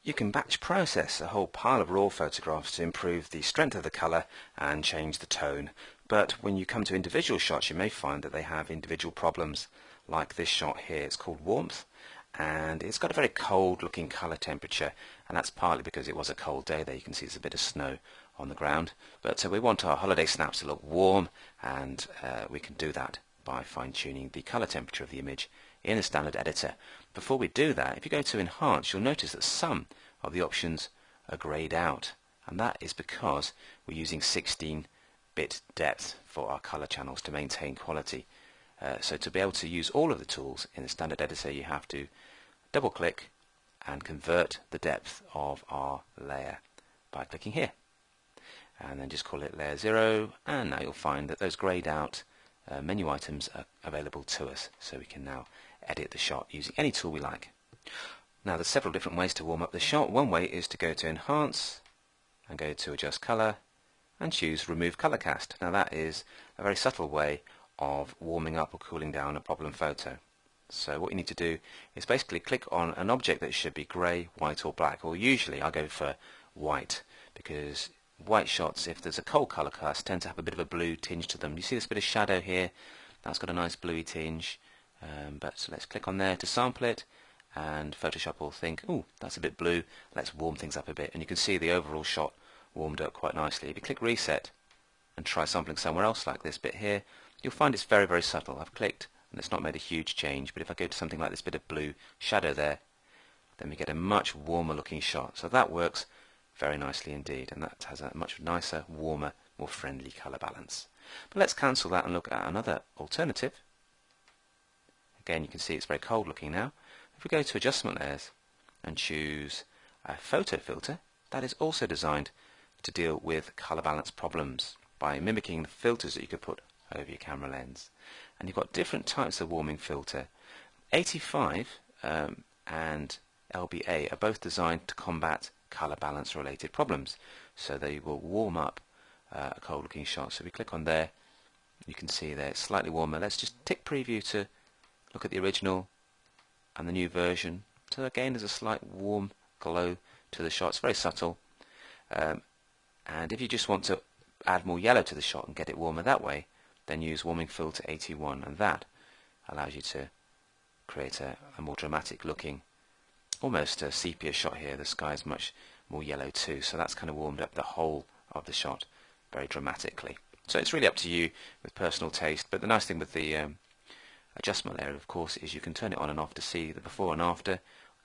You can batch process a whole pile of raw photographs to improve the strength of the colour and change the tone. But when you come to individual shots, you may find that they have individual problems. Like this shot here, it's called warmth, and it's got a very cold looking colour temperature, and that's partly because it was a cold day. There you can see there's a bit of snow on the ground. But we want our holiday snaps to look warm, and we can do that by fine-tuning the colour temperature of the image in the standard editor. Before we do that, if you go to Enhance, you'll notice that some of the options are greyed out, and that is because we're using 16-bit depth for our colour channels to maintain quality. So to be able to use all of the tools in the standard editor, you have to double click and convert the depth of our layer by clicking here, and then just call it layer 0, and now you'll find that those greyed out menu items are available to us, so we can now edit the shot using any tool we like. Now there's several different ways to warm up the shot. One way is to go to Enhance and go to Adjust Colour and choose Remove Colour Cast. Now that is a very subtle way of warming up or cooling down a problem photo. So what you need to do is basically click on an object that should be grey, white or black, or usually I go for white, because white shots, if there's a cold colour cast, tend to have a bit of a blue tinge to them. You see this bit of shadow here? That's got a nice bluey tinge, but let's click on there to sample it, and Photoshop will think, oh, that's a bit blue, let's warm things up a bit, and you can see the overall shot warmed up quite nicely. If you click Reset and try sampling somewhere else, like this bit here, you'll find it's very, very subtle. I've clicked and it's not made a huge change, but if I go to something like this bit of blue shadow there, then we get a much warmer looking shot. So that works very nicely indeed, and that has a much nicer, warmer, more friendly colour balance. But let's cancel that and look at another alternative. Again, you can see it's very cold looking now. If we go to Adjustment Layers and choose a photo filter, that is also designed to deal with colour balance problems by mimicking the filters that you could put over your camera lens. And you've got different types of warming filter. 85 and LBA are both designed to combat colour balance related problems, so they will warm up a cold looking shot. So we click on there, you can see there it's slightly warmer. Let's just tick preview to look at the original and the new version. So again, there's a slight warm glow to the shot. It's very subtle, and if you just want to add more yellow to the shot and get it warmer that way, then use warming filter 81, and that allows you to create a more dramatic looking, almost a sepia shot here. The sky is much more yellow too, so that's kind of warmed up the whole of the shot very dramatically. So it's really up to you with personal taste, but the nice thing with the adjustment layer, of course, is you can turn it on and off to see the before and after,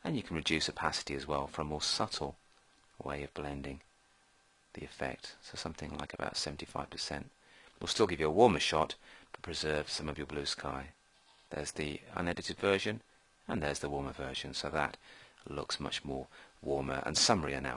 and you can reduce opacity as well for a more subtle way of blending the effect. So something like about 75% will still give you a warmer shot, but preserve some of your blue sky. There's the unedited version, and there's the warmer version, so that looks much more warmer and summarier now.